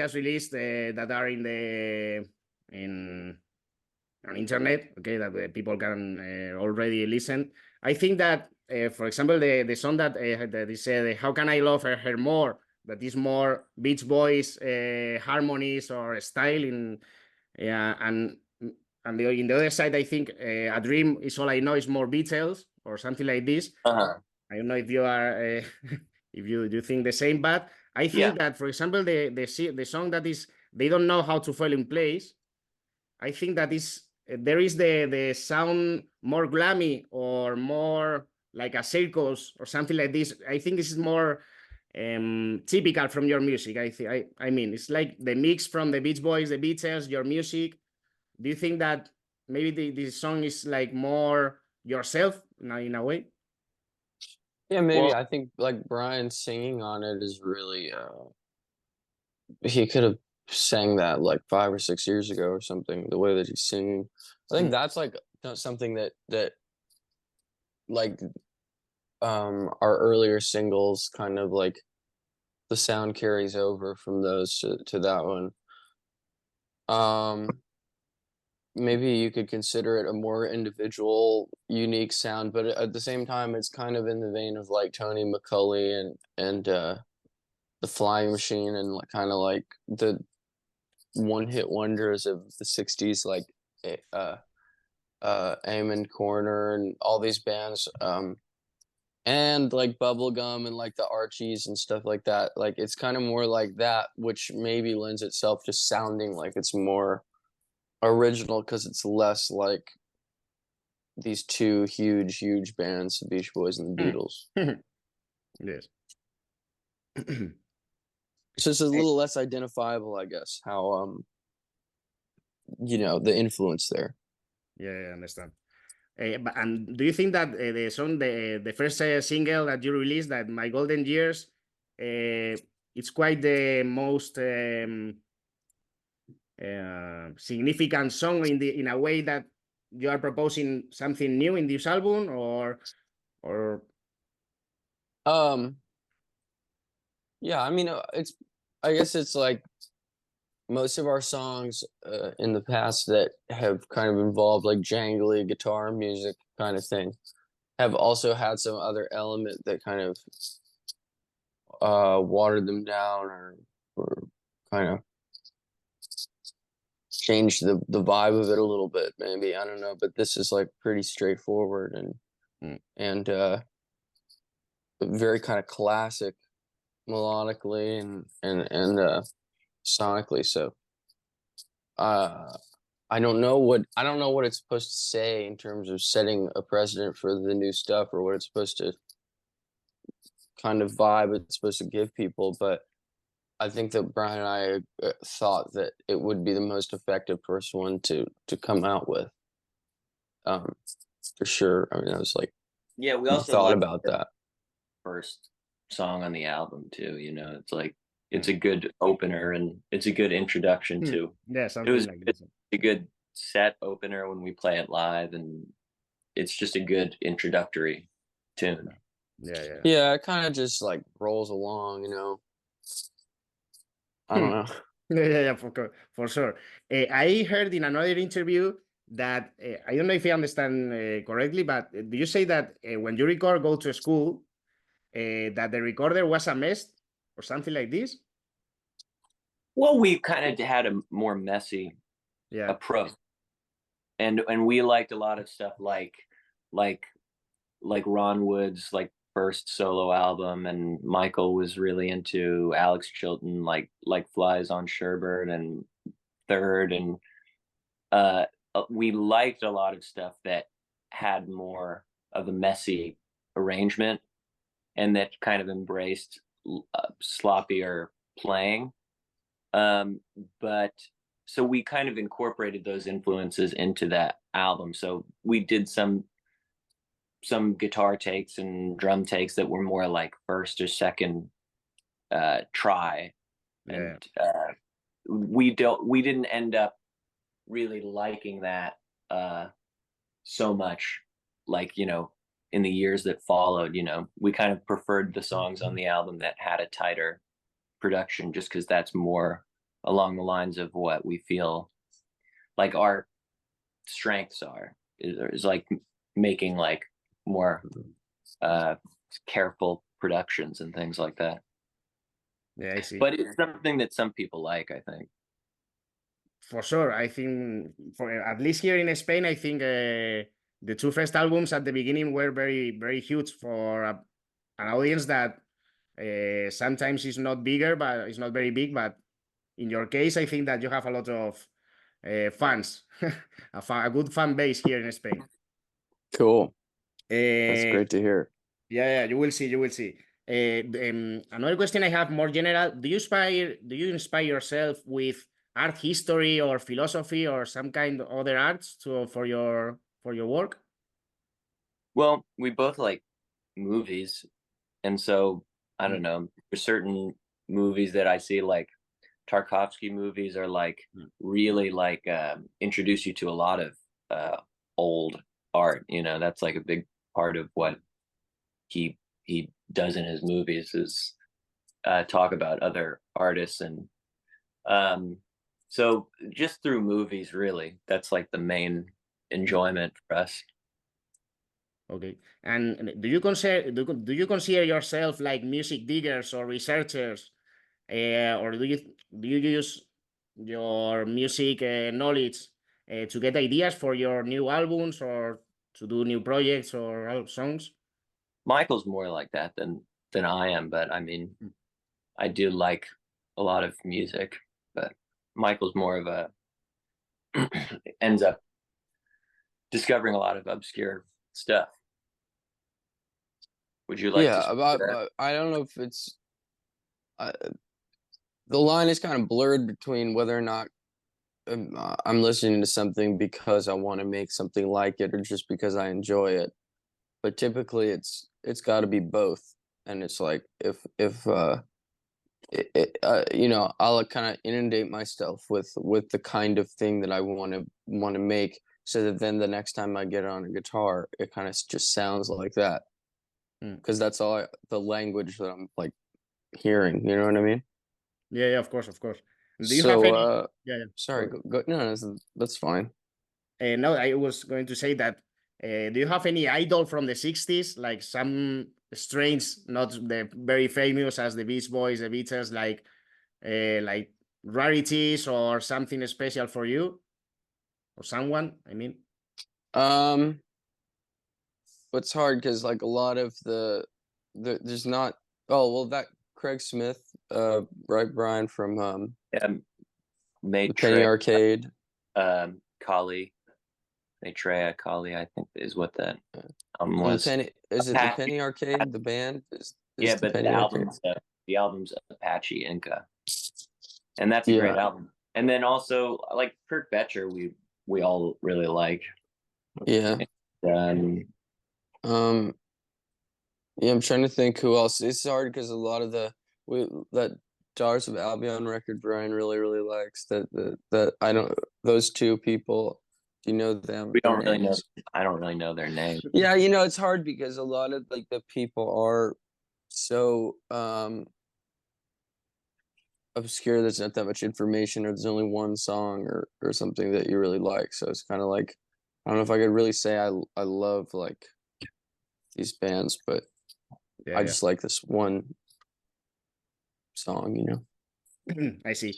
has released that are in the on internet, okay, that people can already listen. I think that, for example, the song that is "How Can I Love Her More," that is more Beach Boys harmonies or style in, and in the other side, I think "A Dream Is All I Know" is more Beatles or something like this. I don't know if you are if you think the same, but I think that, for example, the song that is "They Don't Know How to Fall in Place," I think that is there is the sound more glammy or more like a circus or something like this. I think this is more typical from your music. I mean, it's like the mix from the Beach Boys, the Beatles, your music. Do you think that maybe this song is like more yourself in a way? Yeah, maybe. Well, I think like Brian singing on it is really he could have sang that like 5 or 6 years ago or something, the way that he's singing. I think that's like something that like our earlier singles kind of like the sound carries over from those to that one. Maybe you could consider it a more individual, unique sound, but at the same time, it's kind of in the vein of like Tony McCulley and the Flying Machine and like, kind of like the one-hit wonders of the '60s, like Amen Corner and all these bands, and like Bubblegum and like the Archies and stuff like that. Like it's kind of more like that, which maybe lends itself to sounding like it's more original because it's less like these two huge bands, the Beach Boys and the Beatles. Yes. It's just a little less identifiable, I guess, how the influence there. Yeah, I understand. And do you think that the song, the first single that you released, that "My Golden Years," it's quite the most significant song in a way that you are proposing something new in this album, or yeah, I mean, I guess it's like most of our songs in the past that have kind of involved like jangly guitar music kind of thing have also had some other element that kind of watered them down or kind of changed the vibe of it a little bit, maybe. I don't know, but this is like pretty straightforward and very kind of classic melodically and sonically. So I don't know what it's supposed to say in terms of setting a precedent for the new stuff or what it's supposed to kind of vibe it's supposed to give people, but I think that Brian and I thought that it would be the most effective first one to come out with. For sure. I mean, I was like, yeah, we also thought about that first song on the album too. It's like it's a good opener and it's a good introduction to. Yeah, something like this. A good set opener when we play it live, and it's just a good introductory tune. Yeah, it kind of just like rolls along, I don't know. Yeah, for sure. I heard in another interview that I don't know if I understand correctly, but do you say that when you go to school, that the recorder was a mess or something like this? Well, we kind of had a more messy approach, and we liked a lot of stuff like Ron Wood's like first solo album, and Michael was really into Alex Chilton, like Flies on Sherbert and Third, and we liked a lot of stuff that had more of a messy arrangement and that kind of embraced sloppier playing. But so we kind of incorporated those influences into that album. So we did some guitar takes and drum takes that were more like first or second try. And we didn't end up really liking that so much, like, in the years that followed. We kind of preferred the songs on the album that had a tighter production, just because that's more along the lines of what we feel like our strengths are, is like making like more careful productions and things like that. Yeah, I see. But it's something that some people like, I think. For sure, I think for at least here in Spain, I think the two first albums at the beginning were very, very huge for an audience that sometimes is not bigger, but it's not very big. But in your case, I think that you have a lot of fans, a good fan base here in Spain. Cool. That's great to hear. Yeah, you will see. You will see. Another question I have, more general: Do you inspire yourself with art history or philosophy or some kind of other arts for your work? Well, we both like movies, and so I don't know. There's certain movies that I see, like Tarkovsky movies, are like really like introduce you to a lot of old art. You know, that's like a big part of what he does in his movies is talk about other artists, and so just through movies, really, that's like the main enjoyment for us. Okay. And do you consider yourself like music diggers or researchers, or do you use your music knowledge to get ideas for your new albums or to do new projects or songs? Michael's more like that than I am, but I mean, I do like a lot of music, but Michael's more of a ends up discovering a lot of obscure stuff. Would you like to about I don't know if it's the line is kind of blurred between whether or not I'm listening to something because I want to make something like it or just because I enjoy it. But typically it's got to be both. And it's like if you know, I'll kind of inundate myself with the kind of thing that I want to make, so that then the next time I get on a guitar, it kind of just sounds like that. Because that's all the language that I'm like hearing. You know what I mean? Yeah, of course, of course. Do you have any? Yeah. Sorry, go, no, that's fine. No, I was going to say that. Do you have any idol from the 60s, like some strange, not the very famous as the Beach Boys, the Beatles, like rarities or something special for you or someone? I mean, It's hard because like a lot of there's not. Oh well, that Craig Smith, right, Brian from Penny Arcade, Kali, Maitreya Kali, I think is what that was. Is it the Penny Arcade? The band is yeah, but the album's Apache Inca, and that's a great album. And then also like Kurt Betcher, we all really like. Yeah. Yeah, I'm trying to think who else. It's hard because a lot of that Daughters of Albion record Brian really likes. That I don't, those two people. Do you know them? We don't really know. I don't really know their names. Yeah, you know, it's hard because a lot of like the people are so obscure. There's not that much information, or there's only one song or something that you really like. So it's kind of like, I don't know if I could really say I love like these bands, but I just like this one song, you know. I see.